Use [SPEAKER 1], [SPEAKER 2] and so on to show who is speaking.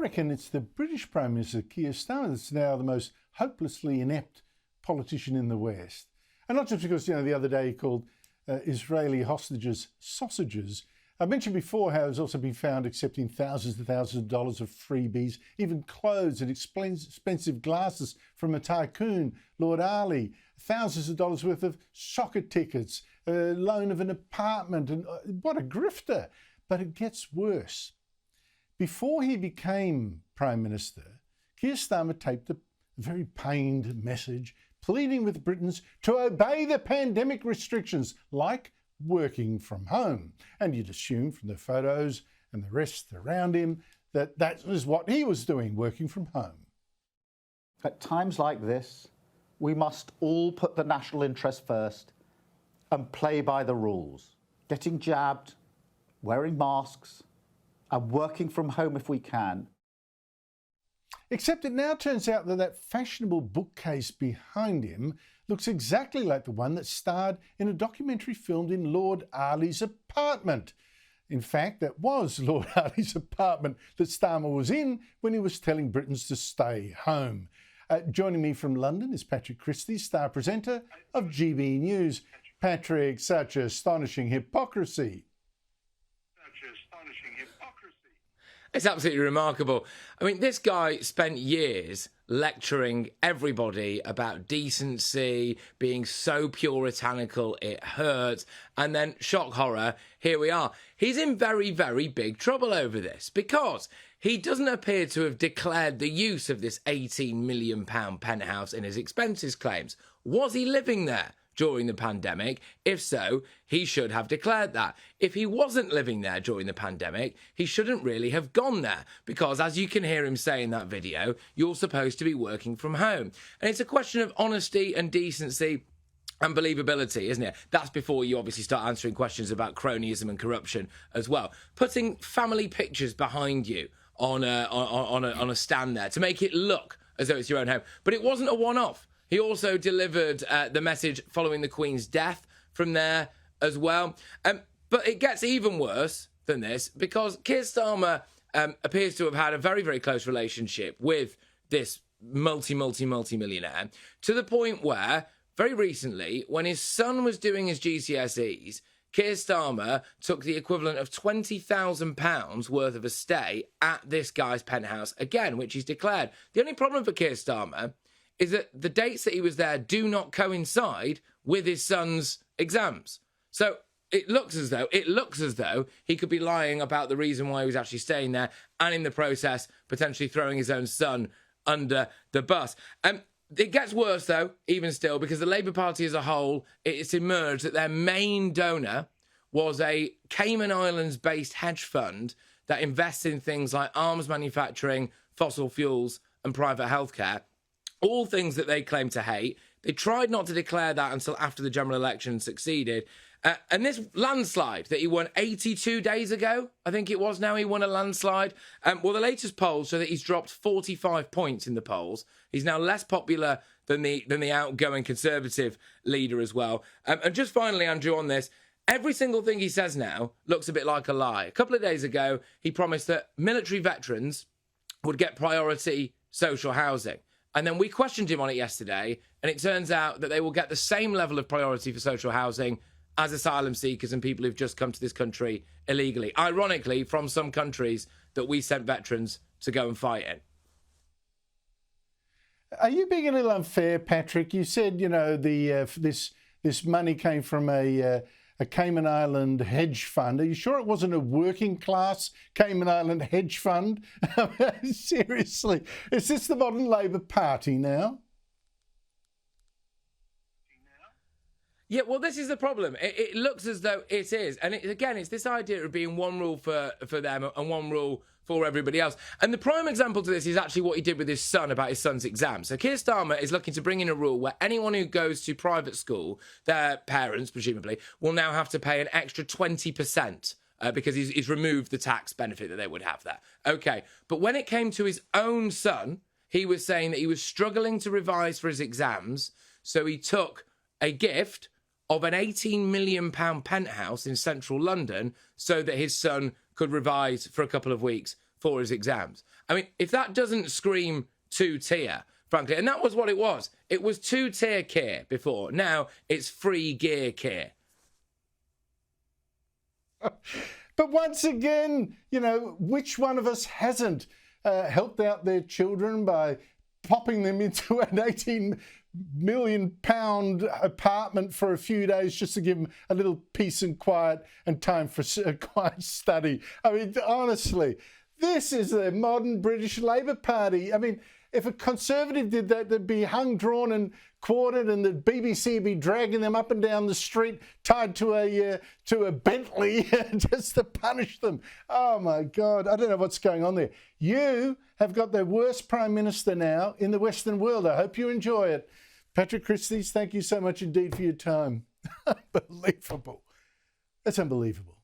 [SPEAKER 1] reckon it's the British Prime Minister, Keir Starmer, that's now the most hopelessly inept politician in the West. And not just because, the other day he called Israeli hostages sausages. I mentioned before how he's also been found accepting thousands and thousands of dollars of freebies, even clothes and expensive glasses from a tycoon, Lord Ali, thousands of dollars worth of soccer tickets, a loan of an apartment, and what a grifter. But it gets worse. Before he became Prime Minister, Keir Starmer taped a very pained message pleading with Britons to obey the pandemic restrictions, like working from home. And you'd assume from the photos and the rest around him that that was what he was doing, working from home.
[SPEAKER 2] At times like this, we must all put the national interest first and play by the rules. Getting jabbed, wearing masks, and working from home if we can.
[SPEAKER 1] Except it now turns out that that fashionable bookcase behind him looks exactly like the one that starred in a documentary filmed in Lord Ali's apartment. In fact, that was Lord Ali's apartment that Starmer was in when he was telling Britons to stay home. Joining me from London is Patrick Christys, star presenter of GB News. Patrick, such astonishing hypocrisy.
[SPEAKER 3] It's absolutely remarkable. I mean, this guy spent years lecturing everybody about decency, being so puritanical it hurts, and then, shock horror, here we are. He's in very, very big trouble over this because he doesn't appear to have declared the use of this £18 million penthouse in his expenses claims. Was he living there during the pandemic? If so, he should have declared that. If he wasn't living there during the pandemic, he shouldn't really have gone there because, as you can hear him say in that video, you're supposed to be working from home. And it's a question of honesty and decency and believability, isn't it? That's before you obviously start answering questions about cronyism and corruption as well. Putting family pictures behind you on a stand there to make it look as though it's your own home. But it wasn't a one-off. He also delivered the message following the Queen's death from there as well. But it gets even worse than this because Keir Starmer appears to have had a very, very close relationship with this multi-millionaire to the point where, very recently, when his son was doing his GCSEs, Keir Starmer took the equivalent of £20,000 worth of a stay at this guy's penthouse again, which he's declared. The only problem for Keir Starmer is that the dates that he was there do not coincide with his son's exams. So it looks as though he could be lying about the reason why he was actually staying there and in the process potentially throwing his own son under the bus. It gets worse, though, even still, because the Labour Party as a whole, it's emerged that their main donor was a Cayman Islands-based hedge fund that invests in things like arms manufacturing, fossil fuels and private healthcare. All things that they claim to hate. They tried not to declare that until after the general election succeeded. And this landslide that he won 82 days ago, I think it was now, he won a landslide. Well, the latest polls show that he's dropped 45 points in the polls. He's now less popular than the outgoing Conservative leader as well. And just finally, Andrew, on this, every single thing he says now looks a bit like a lie. A couple of days ago, he promised that military veterans would get priority social housing. And then we questioned him on it yesterday, and it turns out that they will get the same level of priority for social housing as asylum seekers and people who've just come to this country illegally. Ironically, from some countries that we sent veterans to go and fight in.
[SPEAKER 1] Are you being a little unfair, Patrick? You said, this money came from a Cayman Island hedge fund. Are you sure it wasn't a working class Cayman Island hedge fund? Seriously, is this the modern Labour Party now?
[SPEAKER 3] Yeah, well, this is the problem. It looks as though it is. And it's this idea of being one rule for them and one rule for everybody else. And the prime example to this is actually what he did with his son about his son's exams. So Keir Starmer is looking to bring in a rule where anyone who goes to private school, their parents, presumably, will now have to pay an extra 20% because he's removed the tax benefit that they would have there. OK, but when it came to his own son, he was saying that he was struggling to revise for his exams. So he took a gift of an £18 million penthouse in central London so that his son could revise for a couple of weeks for his exams. I mean, if that doesn't scream two-tier, frankly, and that was what it was. It was two-tier Keir before. Now it's free gear Keir.
[SPEAKER 1] But once again, you know, which one of us hasn't helped out their children by popping them into an £18 million apartment for a few days just to give them a little peace and quiet and time for quiet study? I mean, honestly, this is the modern British Labour Party. I mean, if a Conservative did that, they'd be hung, drawn and quartered, and the BBC would be dragging them up and down the street tied to a Bentley just to punish them. Oh, my God. I don't know what's going on there. You have got the worst Prime Minister now in the Western world. I hope you enjoy it. Patrick Christys, thank you so much indeed for your time. Unbelievable. That's unbelievable.